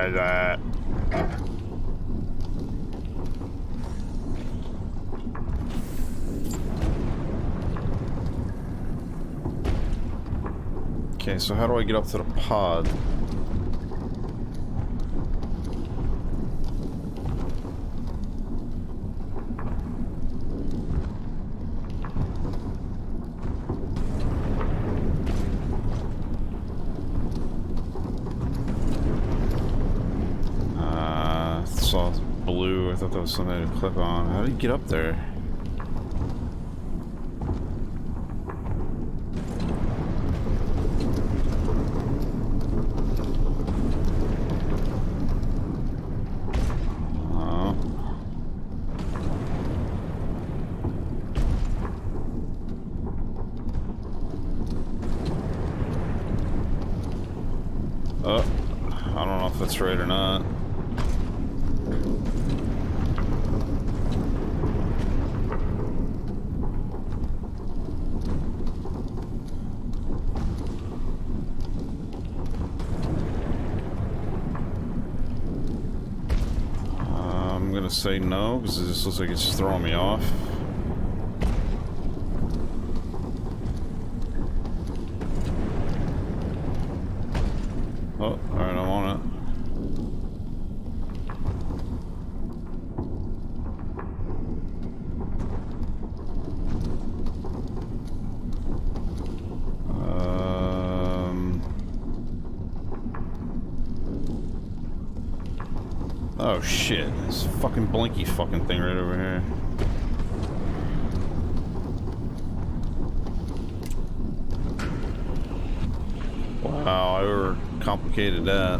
Okay, so how do I get up to the pod? Saw blue. I thought that was something to click on. How do you get up there? I don't know if that's right or not. I'm gonna say no, because it just looks like it's throwing me off. Oh, alright, I'm on it. Oh shit, this fucking blinky fucking thing right over here. Wow, I overcomplicated that.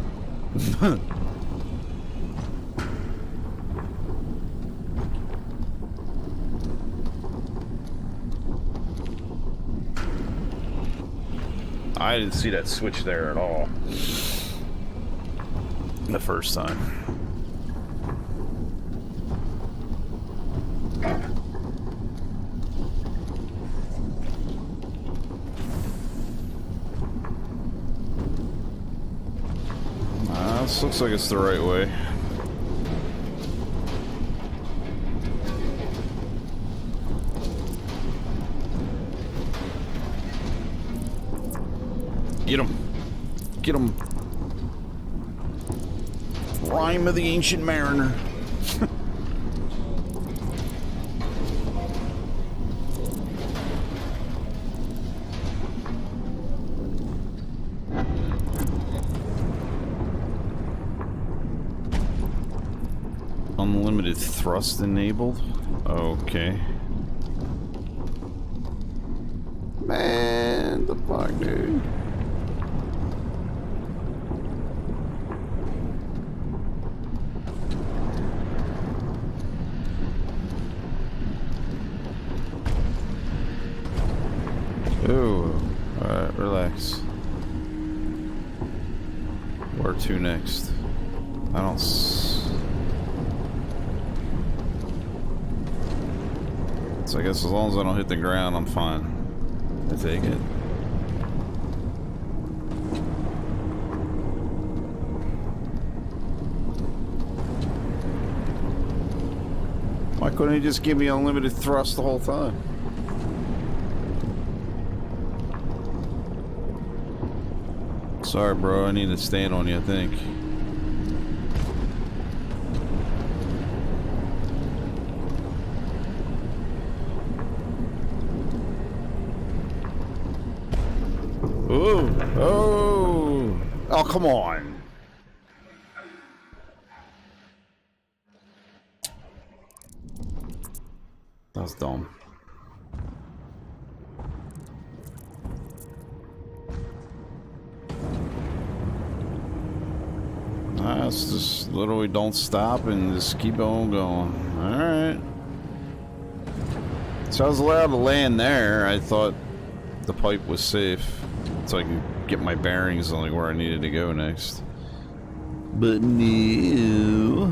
I didn't see that switch there at all the first time. This looks like it's the right way. Get him. Get him. Rhyme of the Ancient Mariner. Unlimited thrust enabled? Okay. Man, the fuck, dude. Ooh. Alright, relax. Where to next? I don't So I guess as long as I don't hit the ground, I'm fine. I take it. Why couldn't he just give me unlimited thrust the whole time? Sorry, bro. I need to stand on you, I think. Oh, oh, oh, come on. That's dumb. That's just literally don't stop and just keep on going. Alright. So I was allowed to land there. I thought the pipe was safe, so I can get my bearings on like where I needed to go next. But no,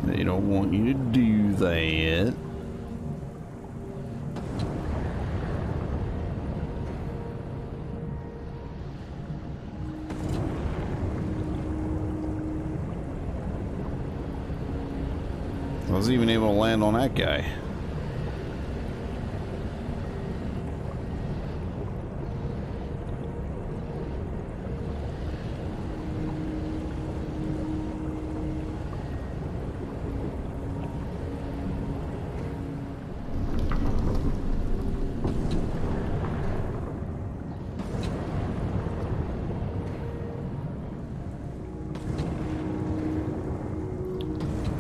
they don't want you to do that. wasn't even able to land on that guy.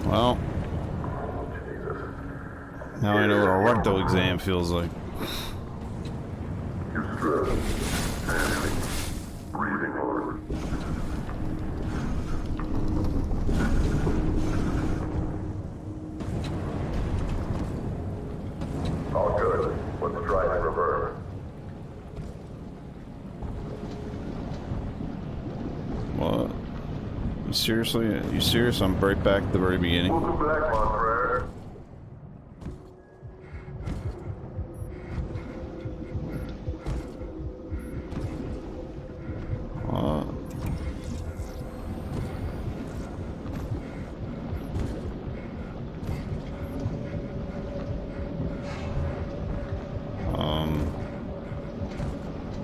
Well, now I know what a rectal exam feels like. Breathing hard. All good. Let's try and reverse. What? You seriously? You serious? I'm right back at the very beginning. Welcome back, my friend. What?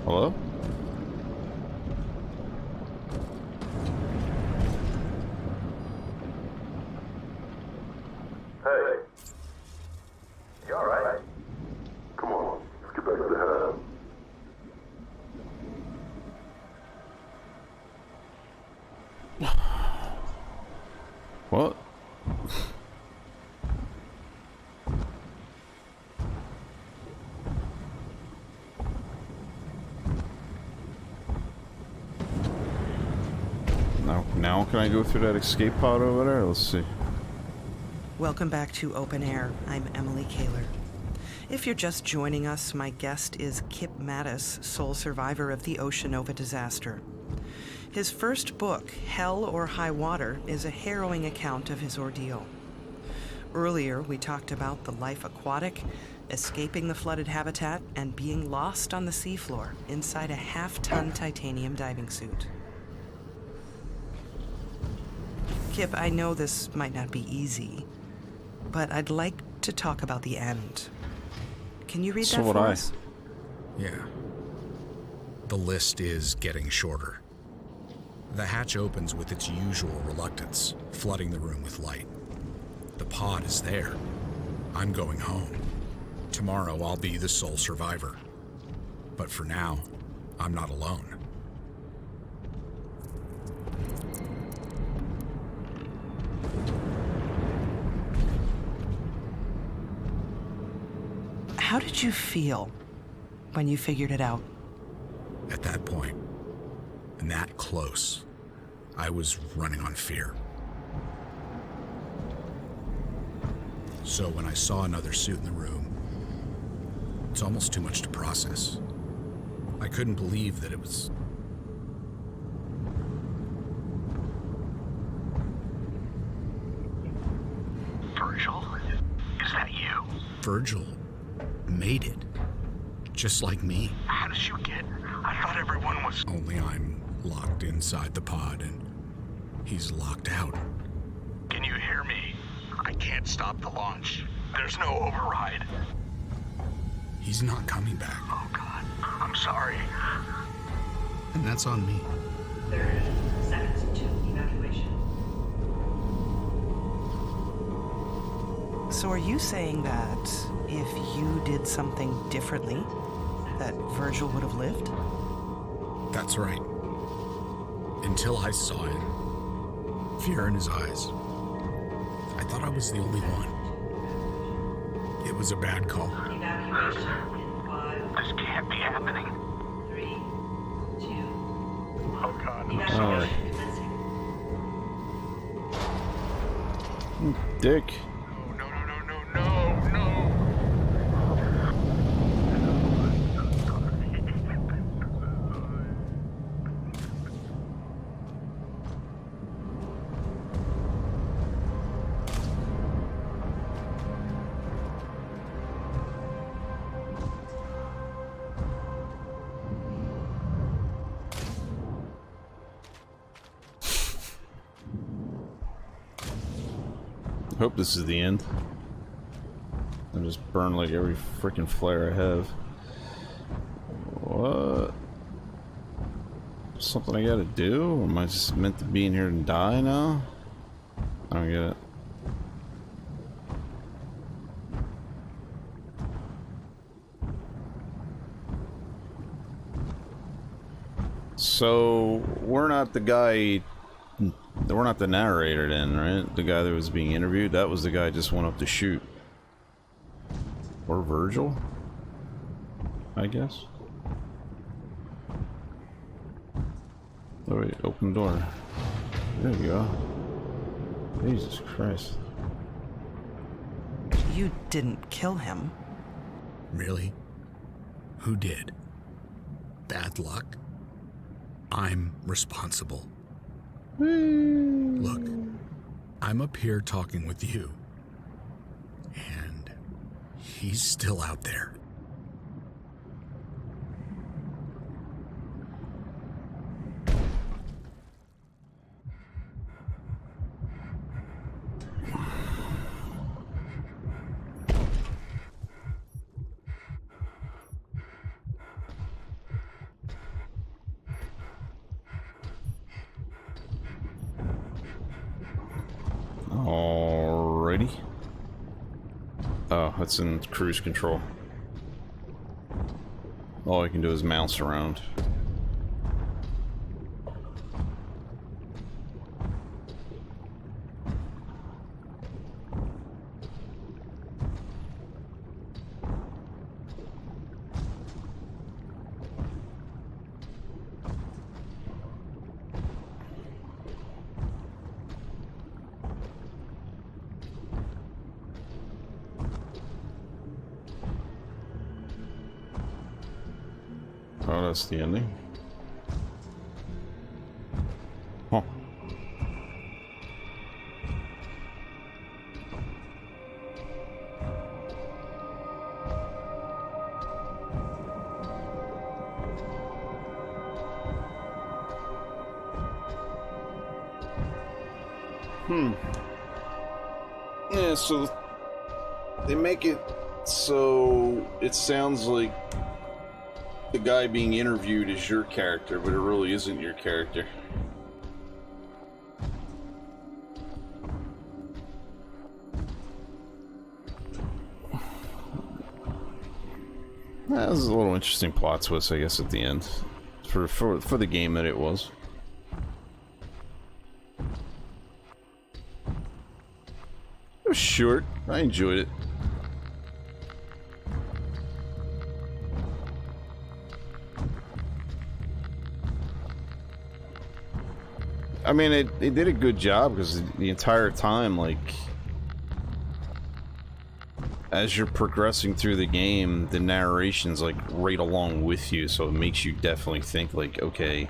Hello? Hey. You alright? Come on, let's get back to the head. What? Now can I go through that escape pod over there? Let's see. Welcome back to Open Air. I'm Emily Kaler. If you're just joining us, my guest is Kip Mattis, sole survivor of the Oceanova disaster. His first book, Hell or High Water, is a harrowing account of his ordeal. Earlier, we talked about the life aquatic, escaping the flooded habitat, and being lost on the seafloor inside a half-ton titanium diving suit. Kip, I know this might not be easy, but I'd like to talk about the end. Can you read that for us? Yeah. The list is getting shorter. The hatch opens with its usual reluctance, flooding the room with light. The pod is there. I'm going home. Tomorrow I'll be the sole survivor. But for now, I'm not alone. How did you feel when you figured it out? At that point, and that close, I was running on fear. So when I saw another suit in the room, it's almost too much to process. I couldn't believe that it was... Virgil? Is that you? Virgil made it. Just like me. How did you get? I thought everyone was... Only I'm locked inside the pod and he's locked out. Can you hear me? I can't stop the launch. There's no override. He's not coming back. Oh, God. I'm sorry. And that's on me. 30 seconds to evacuation. So are you saying that if you did something differently, that Virgil would have lived? That's right. Until I saw it. Fear in his eyes. I thought I was the only one. It was a bad call. Evacuation in 5, This can't be happening. 3, 2, Oh, God. evacuation commencing. Dick. No, no, no, no, no, no. Hope this is the end. I just burn like every freaking flare I have. What? Something I gotta do? Or am I just meant to be in here and die now? I don't get it. So, we're not the guy... We're not the narrator then, right? The guy that was being interviewed? That was the guy just went up to shoot. Or Virgil? I guess. Oh wait, open door. There you go. Jesus Christ. You didn't kill him. Really? Who did? Bad luck? I'm responsible. Look, I'm up here talking with you. And he's still out there. Alrighty. Oh, that's in cruise control. All I can do is mouse around. Oh, that's the ending. Huh. Yeah, so they make it so it sounds like the guy being interviewed is your character, but it really isn't your character. That was a little interesting plot twist, I guess, at the end. For the game that it was. It was short. I enjoyed it. I mean, they did a good job because the entire time, like, as you're progressing through the game, the narration's like right along with you, so it makes you definitely think like, okay,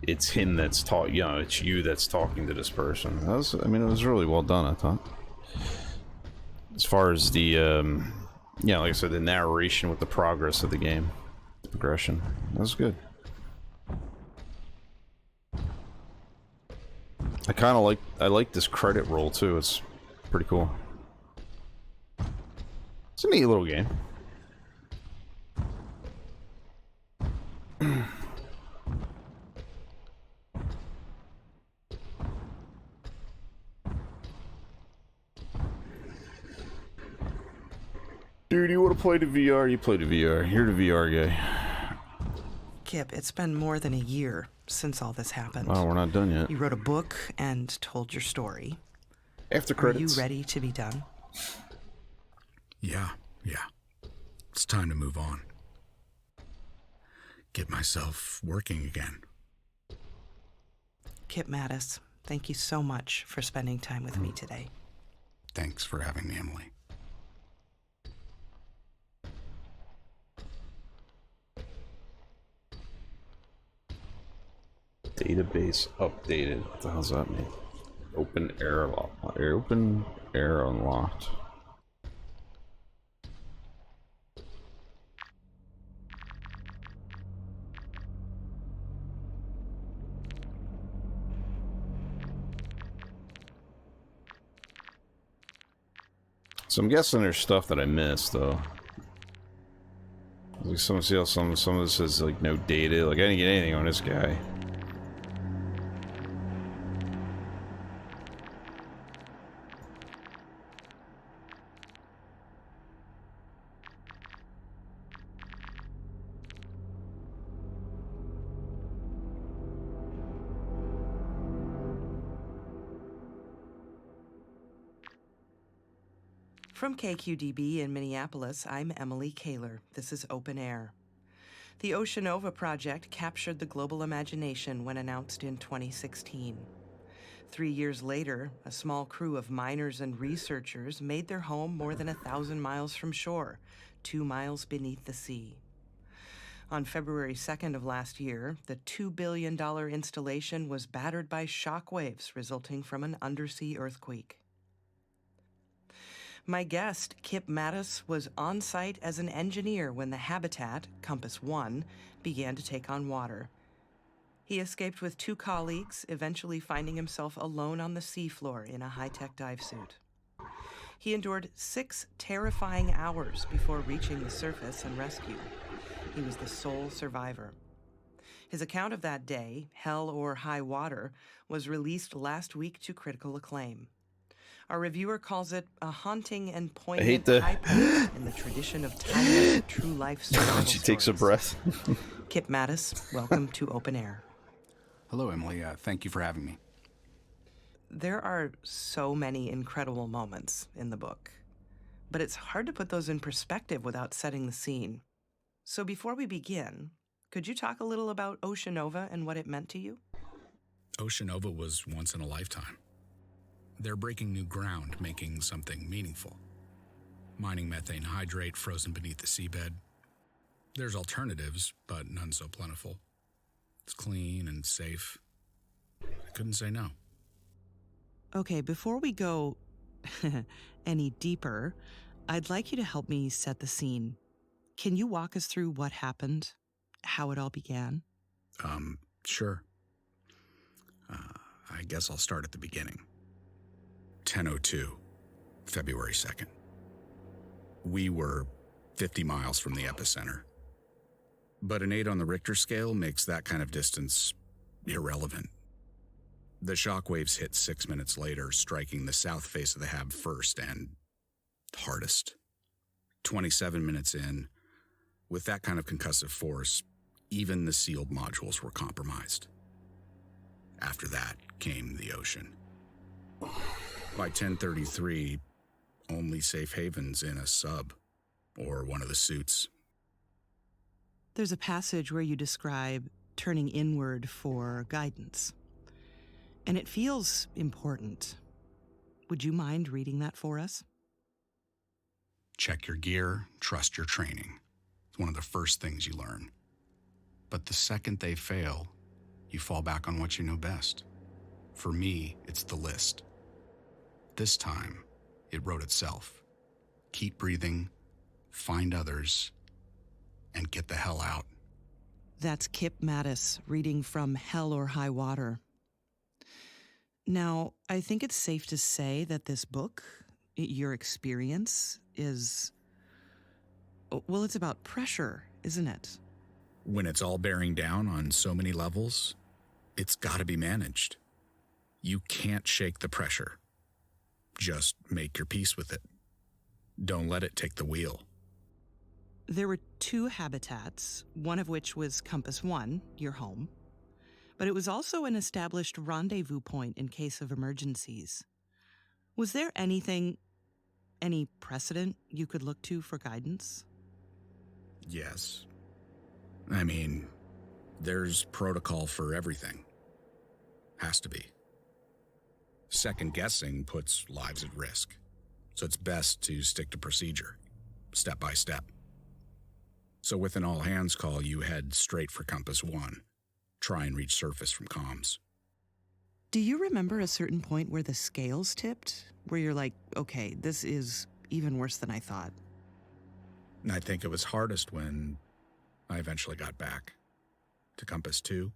it's him that's talking, you know, it's you that's talking to this person. That was, I mean, it was really well done, I thought. As far as the, yeah, like I said, the narration with the progress of the game, the progression, that was good. I kind of like this credit roll too. It's pretty cool. It's a neat little game. Dude, you want to play the VR? You play the VR. You're the VR guy. Kip, it's been more than a year since all this happened. Oh, we're not done yet. You wrote a book and told your story. After credits. Are you ready to be done? Yeah. It's time to move on. Get myself working again. Kip Mattis, thank you so much for spending time with me today. Thanks for having me, Emily. Database updated. What the hell's that mean? Open air unlocked. So I'm guessing there's stuff that I missed, though. Like some of this is like no data. Like I didn't get anything on this guy. From KQDB in Minneapolis, I'm Emily Kaler. This is Open Air. The Oceanova project captured the global imagination when announced in 2016. 3 years later, a small crew of miners and researchers made their home more than 1,000 miles from shore, 2 miles beneath the sea. On February 2nd of last year, the $2 billion installation was battered by shock waves resulting from an undersea earthquake. My guest, Kip Mattis, was on site as an engineer when the habitat, Compass 1, began to take on water. He escaped with 2 colleagues, eventually finding himself alone on the seafloor in a high-tech dive suit. He endured 6 terrifying hours before reaching the surface and rescue. He was the sole survivor. His account of that day, Hell or High Water, was released last week to critical acclaim. Our reviewer calls it a haunting and poignant high point in the tradition of timeless true life survival She takes a stories. breath. Kip Mattis, welcome to Open Air. Hello, Emily. Thank you for having me. There are so many incredible moments in the book, but it's hard to put those in perspective without setting the scene. So before we begin, could you talk a little about Oceanova and what it meant to you? Oceanova was once in a lifetime. They're breaking new ground, making something meaningful. Mining methane hydrate frozen beneath the seabed. There's alternatives, but none so plentiful. It's clean and safe. I couldn't say no. Okay, before we go any deeper, I'd like you to help me set the scene. Can you walk us through what happened, how it all began? Sure. I guess I'll start at the beginning. 10:02, February 2nd. We were 50 miles from the epicenter. But an 8 on the Richter scale makes that kind of distance irrelevant. The shockwaves hit 6 minutes later, striking the south face of the HAB first and hardest. 27 minutes in, with that kind of concussive force, even the sealed modules were compromised. After that came the ocean. By 10:33, only safe havens in a sub or one of the suits. There's a passage where you describe turning inward for guidance, and it feels important. Would you mind reading that for us? Check your gear, trust your training. It's one of the first things you learn. But the second they fail, you fall back on what you know best. For me, it's the list. This time, it wrote itself. Keep breathing, find others, and get the hell out. That's Kip Mattis reading from Hell or High Water. Now, I think it's safe to say that this book, your experience, is... well, it's about pressure, isn't it? When it's all bearing down on so many levels, it's got to be managed. You can't shake the pressure. Just make your peace with it. Don't let it take the wheel. There were 2 habitats, one of which was Compass 1, your home, but it was also an established rendezvous point in case of emergencies. Was there any precedent you could look to for guidance? Yes. I mean, there's protocol for everything. Has to be. Second guessing puts lives at risk, so it's best to stick to procedure, step by step. So with an all-hands call, you head straight for Compass 1. Try and reach surface from comms. Do you remember a certain point where the scales tipped? Where you're like, okay, this is even worse than I thought? I think it was hardest when I eventually got back to Compass 2.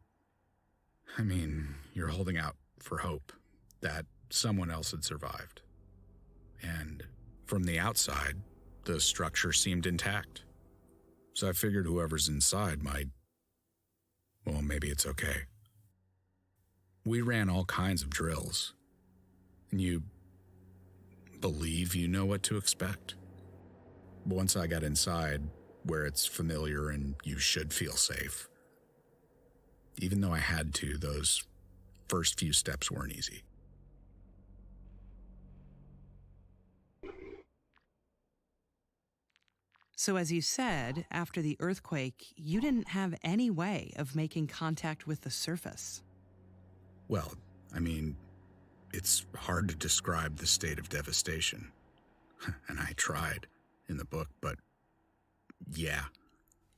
I mean, you're holding out for hope that someone else had survived. And From the outside, the structure seemed intact. So I figured whoever's inside might... well, maybe it's okay. We ran all kinds of drills. And you believe you know what to expect. But once I got inside, where it's familiar and you should feel safe, even though I had to, those first few steps weren't easy. So, as you said, after the earthquake, you didn't have any way of making contact with the surface. Well, I mean, it's hard to describe the state of devastation. And I tried in the book, but yeah,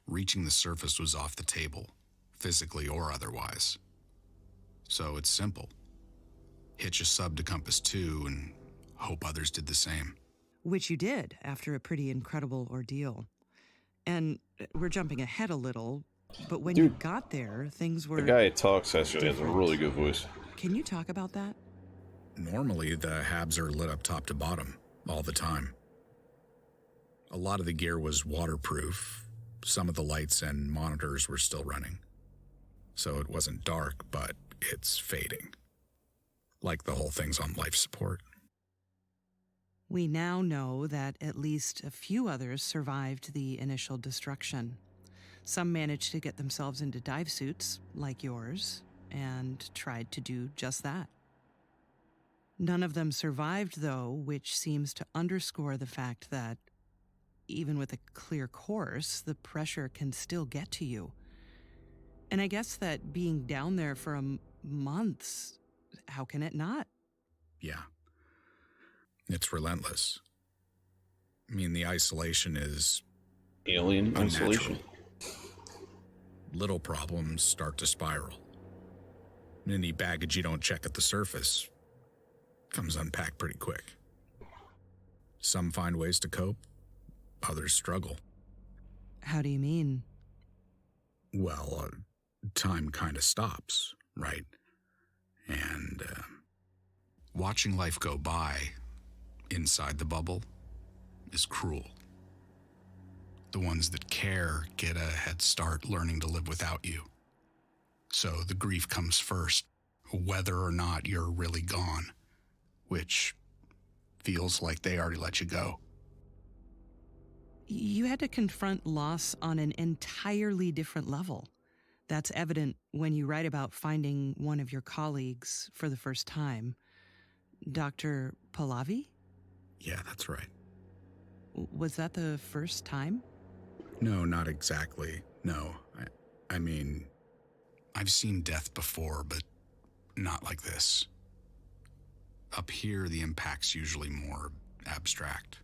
reaching the surface was off the table, physically or otherwise. So it's simple. Hitch a sub to Compass 2 and hope others did the same. Which you did after a pretty incredible ordeal. And we're jumping ahead a little, but when you got there, things were... The guy who talks actually has a different. really good voice. Can you talk about that? Normally, the habs are lit up top to bottom all the time. A lot of the gear was waterproof. Some of the lights and monitors were still running. So it wasn't dark, but it's fading. Like the whole thing's on life support. We now know that at least a few others survived the initial destruction. Some managed to get themselves into dive suits, like yours, and tried to do just that. None of them survived, though, which seems to underscore the fact that, even with a clear course, the pressure can still get to you. And I guess that being down there for months, how can it not? Yeah. It's relentless. I mean, the isolation is Alien unnatural. isolation. Little problems start to spiral. Any baggage you don't check at the surface comes unpacked pretty quick. Some find ways to cope, others struggle. How do you mean? Well, time kind of stops, right? And watching life go by inside the bubble is cruel. The ones that care get a head start learning to live without you. So the grief comes first, whether or not you're really gone, which feels like they already let you go. You had to confront loss on an entirely different level. That's evident when you write about finding one of your colleagues for the first time. Dr. Pahlavi? Yeah, that's right. Was that the first time? No, not exactly. No, I mean, I've seen death before, but not like this. Up here, the impact's usually more abstract.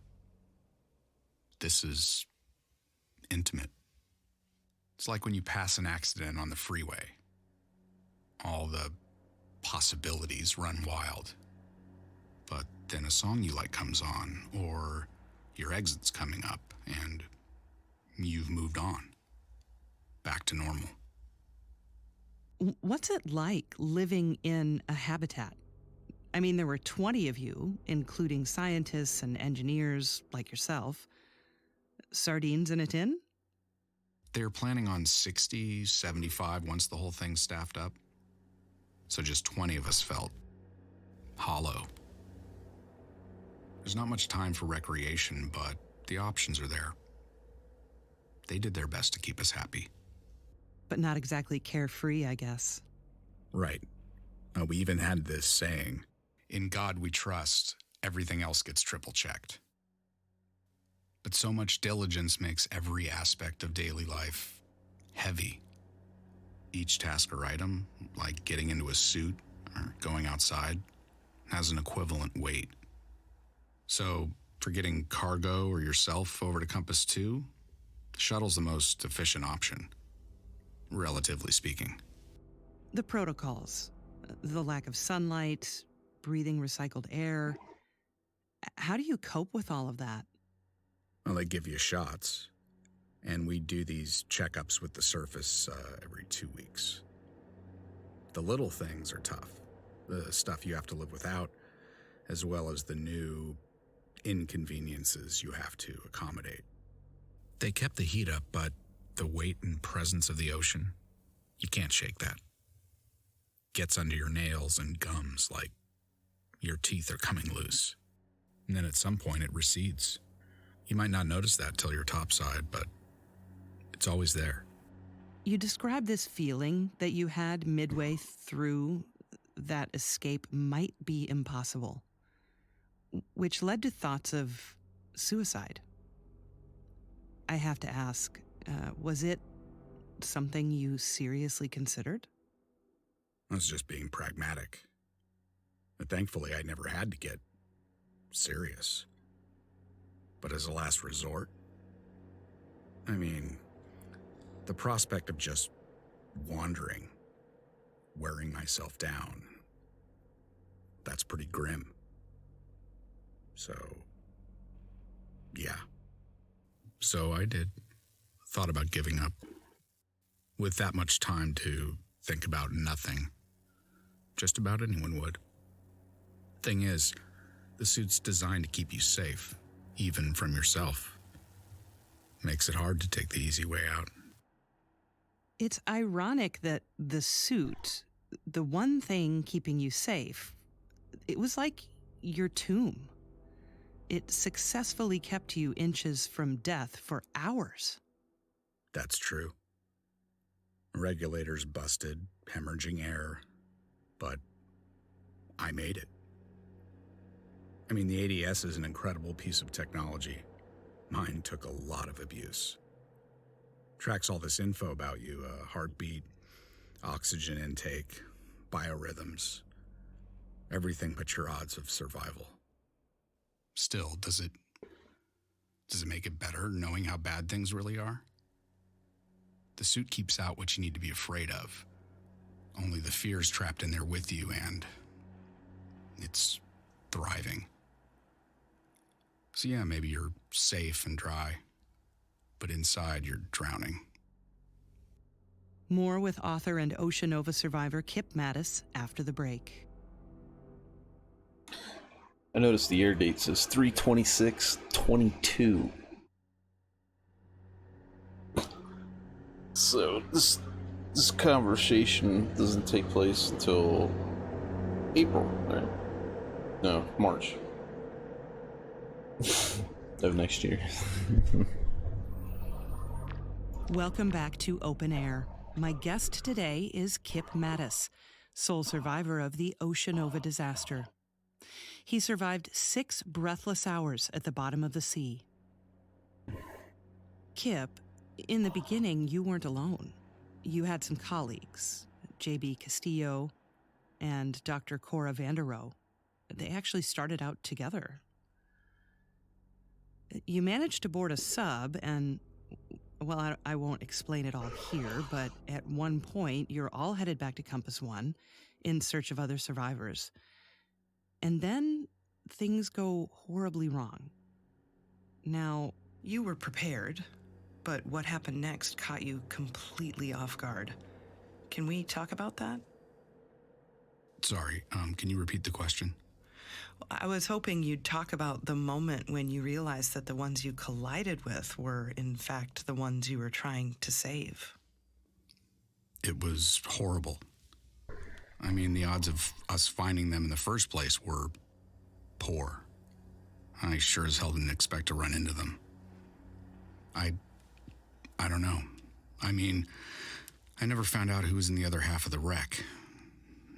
This is intimate. It's like when you pass an accident on the freeway. All the possibilities run wild. But then a song you like comes on, or your exit's coming up, and you've moved on. Back to normal. What's it like living in a habitat? I mean, there were 20 of you, including scientists and engineers like yourself. Sardines in a tin? They're planning on 60, 75 once the whole thing's staffed up. So just 20 of us felt hollow. There's not much time for recreation, but the options are there. They did their best to keep us happy. But not exactly carefree, I guess. Right. We even had this saying, "In God we trust, everything else gets triple-checked." But so much diligence makes every aspect of daily life heavy. Each task or item, like getting into a suit or going outside, has an equivalent weight. So, for getting cargo or yourself over to Compass 2, the shuttle's the most efficient option, relatively speaking. The protocols, the lack of sunlight, breathing recycled air. How do you cope with all of that? Well, they give you shots, and we do these checkups with the surface every 2 weeks. The little things are tough, the stuff you have to live without, as well as the new inconveniences you have to accommodate. They kept the heat up, but the weight and presence of the ocean, you can't shake that. Gets under your nails and gums like your teeth are coming loose. And then at some point it recedes. You might not notice that till you're topside, but it's always there. You describe this feeling that you had midway through that escape might be impossible, which led to thoughts of suicide. I have to ask, was it something you seriously considered? I was just being pragmatic. But thankfully, I never had to get serious. But as a last resort, I mean, the prospect of just wandering, wearing myself down, that's pretty grim. So, yeah. So I did. Thought about giving up. With that much time to think about nothing, just about anyone would. Thing is, the suit's designed to keep you safe, even from yourself. Makes it hard to take the easy way out. It's ironic that the suit, the one thing keeping you safe, it was like your tomb. It successfully kept you inches from death for hours. That's true. Regulators busted, hemorrhaging air, but I made it. I mean, the ADS is an incredible piece of technology. Mine took a lot of abuse. Tracks all this info about you, heartbeat, oxygen intake, biorhythms, everything but your odds of survival. Still, does it make it better knowing how bad things really are? The suit keeps out what you need to be afraid of. Only the fear's trapped in there with you, and it's thriving. So yeah, maybe you're safe and dry, but inside you're drowning. More with author and Oceanova survivor Kip Mattis after the break. I noticed the air date says 3/26/22. So this conversation doesn't take place until April, right? No, March of next year. Welcome back to Open Air. My guest today is Kip Mattis, sole survivor of the Oceanova disaster. He survived 6 breathless hours at the bottom of the sea. Kip, in the beginning, you weren't alone. You had some colleagues, J.B. Castillo and Dr. Cora Vanderoe. They actually started out together. You managed to board a sub and, well, I won't explain it all here, but at one point, you're all headed back to Compass One in search of other survivors. And then things go horribly wrong. Now, you were prepared, but what happened next caught you completely off guard. Can we talk about that? Sorry, can you repeat the question? I was hoping you'd talk about the moment when you realized that the ones you collided with were, in fact, the ones you were trying to save. It was horrible. I mean, the odds of us finding them in the first place were poor. I sure as hell didn't expect to run into them. I don't know. I mean, I never found out who was in the other half of the wreck.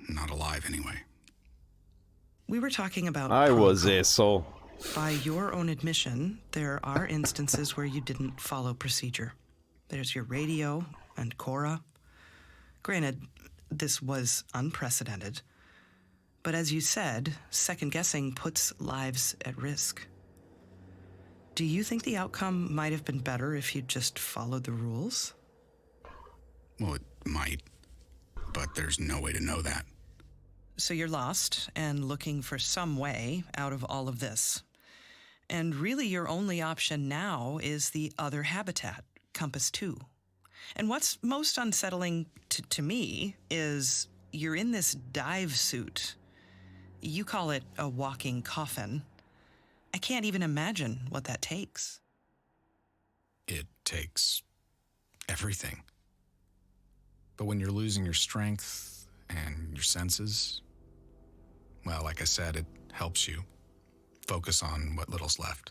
Not alive, anyway. We were talking about I was protocol. asshole. By your own admission, there are instances where you didn't follow procedure. There's your radio and Cora. Granted, this was unprecedented. But as you said, second-guessing puts lives at risk. Do you think the outcome might have been better if you'd just followed the rules? Well, it might, but there's no way to know that. So you're lost and looking for some way out of all of this. And really your only option now is the other habitat, Compass 2. And what's most unsettling to me is you're in this dive suit. You call it a walking coffin. I can't even imagine what that takes. It takes everything. But when you're losing your strength and your senses, well, like I said, it helps you focus on what little's left.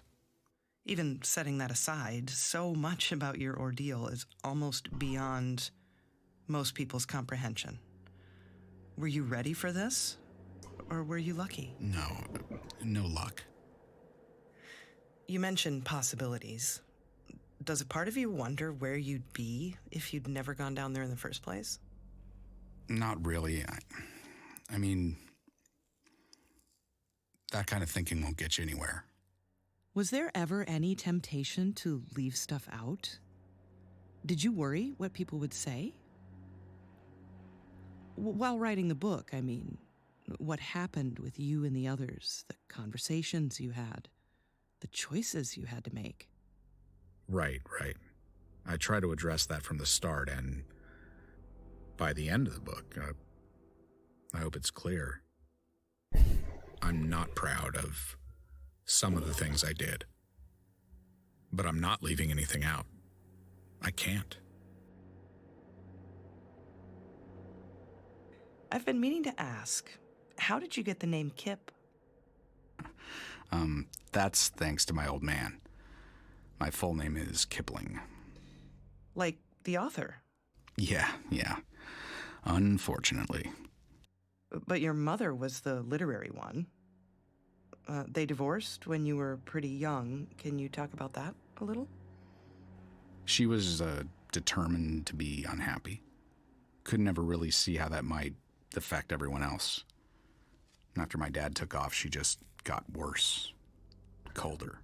Even setting that aside, so much about your ordeal is almost beyond most people's comprehension. Were you ready for this? Or were you lucky? No luck. You mentioned possibilities. Does a part of you wonder where you'd be if you'd never gone down there in the first place? Not really. I mean, that kind of thinking won't get you anywhere. Was there ever any temptation to leave stuff out? Did you worry what people would say? While writing the book, I mean, what happened with you and the others, the conversations you had, the choices you had to make. Right. I try to address that from the start, and by the end of the book, I hope it's clear. I'm not proud of some of the things I did, but I'm not leaving anything out. I can't. I've been meaning to ask, how did you get the name Kip? That's thanks to my old man. My full name is Kipling. Like the author? Yeah. Unfortunately. But your mother was the literary one. They divorced when you were pretty young. Can you talk about that a little? She was determined to be unhappy. Could never really see how that might affect everyone else. After my dad took off, she just got worse, colder.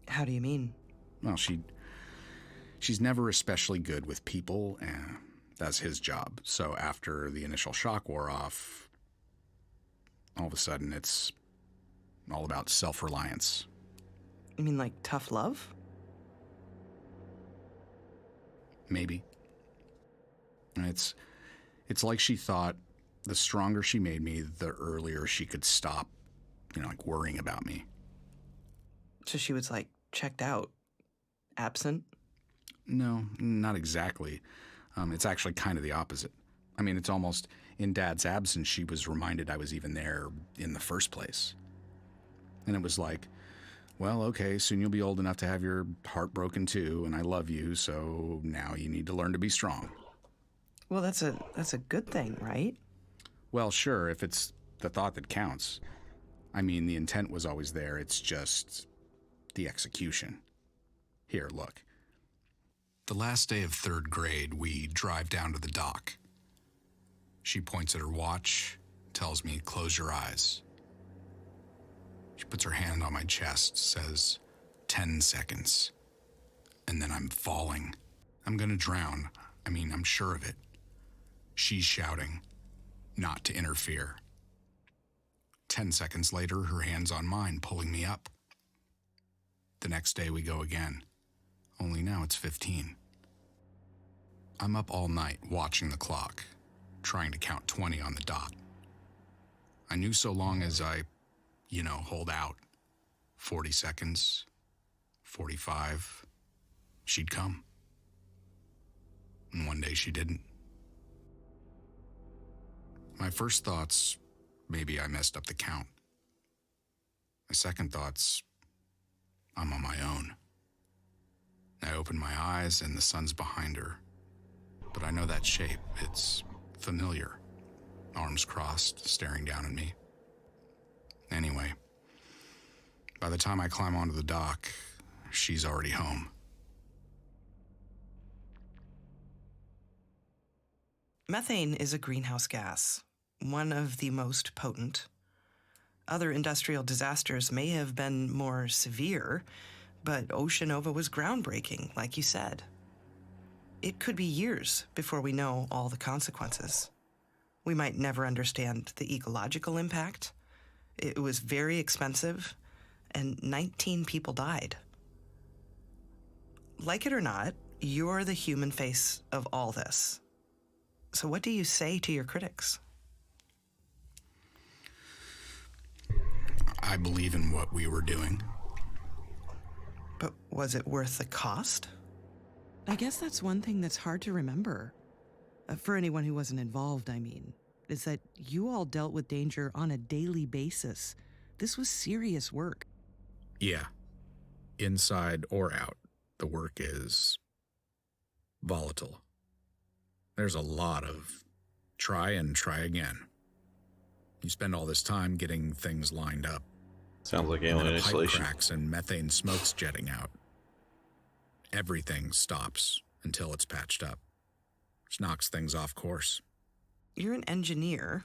How do you mean? Well, she's never especially good with people, and that's his job. So after the initial shock wore off, all of a sudden it's all about self-reliance. You mean like tough love? Maybe. It's like she thought the stronger she made me, the earlier she could stop, like worrying about me. So she was like checked out, absent? No, not exactly. It's actually kind of the opposite. I mean, it's almost in Dad's absence, she was reminded I was even there in the first place. And it was like, well, okay, soon you'll be old enough to have your heart broken too, and I love you, so now you need to learn to be strong. Well, that's a good thing, right? Well, sure, if it's the thought that counts. I mean, the intent was always there, it's just the execution. Here, look. The last day of third grade, we drive down to the dock. She points at her watch, tells me, close your eyes. She puts her hand on my chest, says, 10 seconds. And then I'm falling. I'm gonna drown. I mean, I'm sure of it. She's shouting, not to interfere. 10 seconds later, her hand's on mine, pulling me up. The next day we go again, only now it's 15. I'm up all night watching the clock, trying to count 20 on the dot. I knew so long as I, hold out, 40 seconds, 45, she'd come. And one day she didn't. My first thoughts, maybe I messed up the count. My second thoughts, I'm on my own. I open my eyes and the sun's behind her. But I know that shape, it's familiar. Arms crossed, staring down at me. Anyway, by the time I climb onto the dock, she's already home. Methane is a greenhouse gas, one of the most potent. Other industrial disasters may have been more severe, but Ocean Nova was groundbreaking, like you said. It could be years before we know all the consequences. We might never understand the ecological impact. It was very expensive, and 19 people died. Like it or not, you're the human face of all this. So what do you say to your critics? I believe in what we were doing. But was it worth the cost? I guess that's one thing that's hard to remember. For anyone who wasn't involved, I mean, is that you all dealt with danger on a daily basis. This was serious work. Yeah. Inside or out, the work is volatile. There's a lot of try and try again. You spend all this time getting things lined up. Sounds like And alien then a pipe isolation. cracks and methane smoke's jetting out. Everything stops until it's patched up, which knocks things off course. You're an engineer.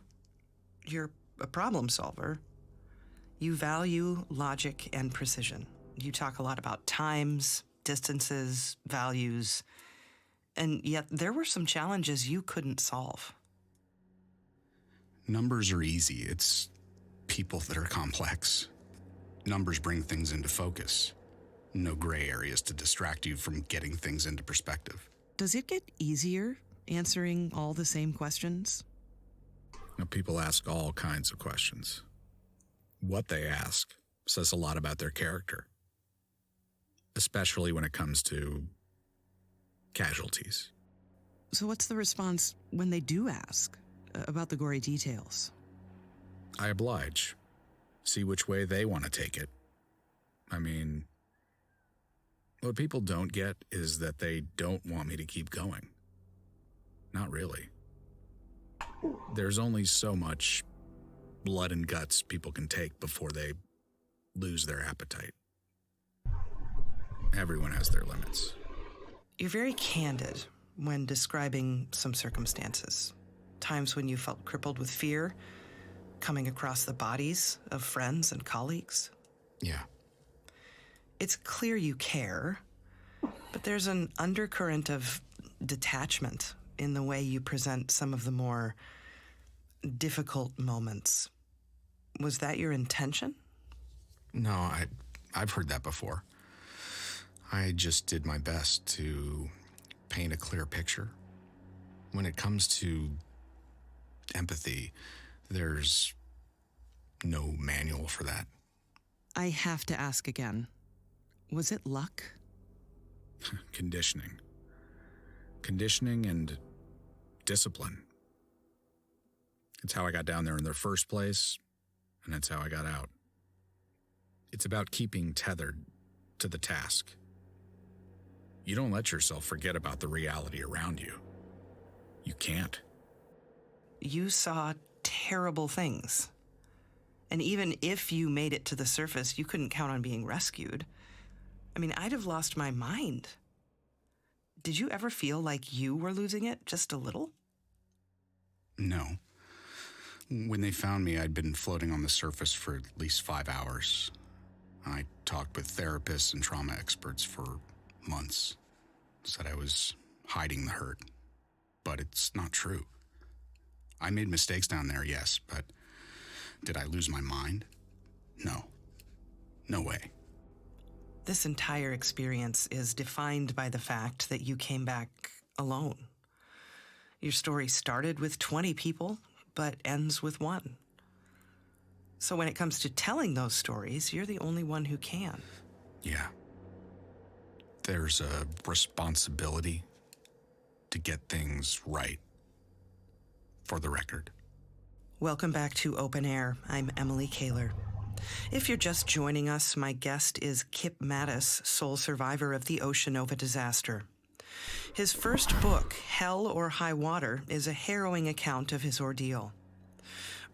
You're a problem solver. You value logic and precision. You talk a lot about times, distances, values, and yet there were some challenges you couldn't solve. Numbers are easy. It's people that are complex. Numbers bring things into focus. No gray areas to distract you from getting things into perspective. Does it get easier answering all the same questions? Now, people ask all kinds of questions. What they ask says a lot about their character, especially when it comes to casualties. So what's the response when they do ask about the gory details? I oblige. See which way they want to take it. I mean, what people don't get is that they don't want me to keep going. Not really. There's only so much blood and guts people can take before they lose their appetite. Everyone has their limits. You're very candid when describing some circumstances. Times when you felt crippled with fear, coming across the bodies of friends and colleagues. Yeah. It's clear you care, but there's an undercurrent of detachment in the way you present some of the more difficult moments. Was that your intention? No, I've heard that before. I just did my best to paint a clear picture. When it comes to empathy, there's no manual for that. I have to ask again. Was it luck? Conditioning. Conditioning and discipline. It's how I got down there in the first place, and it's how I got out. It's about keeping tethered to the task. You don't let yourself forget about the reality around you. You can't. You saw terrible things. And even if you made it to the surface, you couldn't count on being rescued. I mean, I'd have lost my mind. Did you ever feel like you were losing it just a little? No. When they found me, I'd been floating on the surface for at least 5 hours. I talked with therapists and trauma experts for months. Said I was hiding the hurt. But it's not true. I made mistakes down there, yes, but did I lose my mind? No. No way. This entire experience is defined by the fact that you came back alone. Your story started with 20 people, but ends with 1. So when it comes to telling those stories, you're the only one who can. Yeah. There's a responsibility to get things right. For the record. Welcome back to Open Air. I'm Emily Kaler. If you're just joining us, my guest is Kip Mattis, sole survivor of the Ocean Nova disaster. His first book, Hell or High Water, is a harrowing account of his ordeal.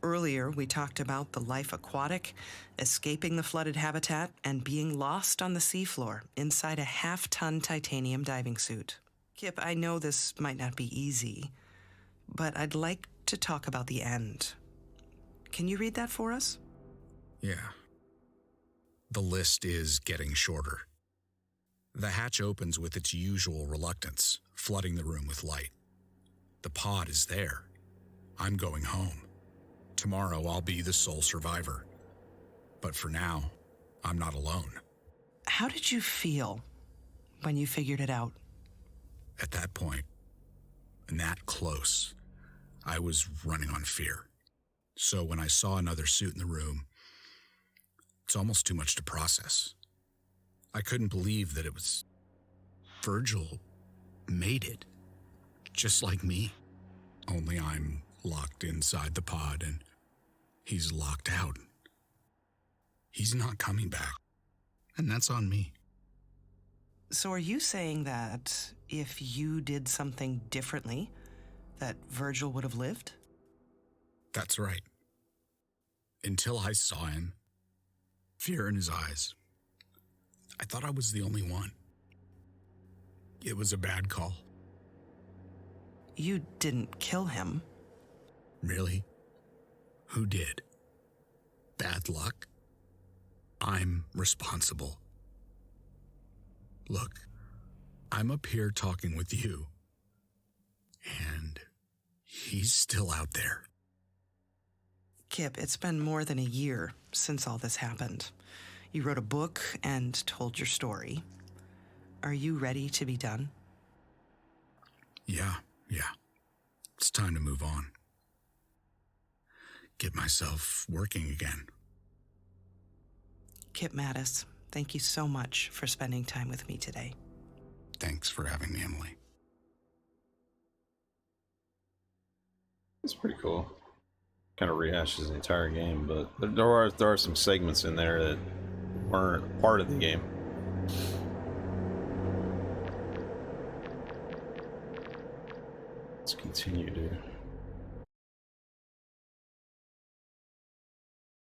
Earlier, we talked about the life aquatic, escaping the flooded habitat, and being lost on the seafloor inside a half-ton titanium diving suit. Kip, I know this might not be easy, but I'd like to talk about the end. Can you read that for us? Yeah. The list is getting shorter. The hatch opens with its usual reluctance, flooding the room with light. The pod is there. I'm going home. Tomorrow I'll be the sole survivor. But for now, I'm not alone. How did you feel when you figured it out? At that point, and that close, I was running on fear. So when I saw another suit in the room, it's almost too much to process. I couldn't believe that it was Virgil made it, just like me. Only I'm locked inside the pod and he's locked out. He's not coming back, and that's on me. So are you saying that if you did something differently, that Virgil would have lived? That's right. Until I saw him, fear in his eyes, I thought I was the only one. It was a bad call. You didn't kill him. Really? Who did? Bad luck? I'm responsible. Look, I'm up here talking with you, and he's still out there. Kip, it's been more than a year since all this happened. You wrote a book and told your story. Are you ready to be done? Yeah. It's time to move on. Get myself working again. Kip Mattis, thank you so much for spending time with me today. Thanks for having me, Emily. It's pretty cool. Kind of rehashes the entire game, but there are some segments in there that weren't part of the game. Let's continue, dude.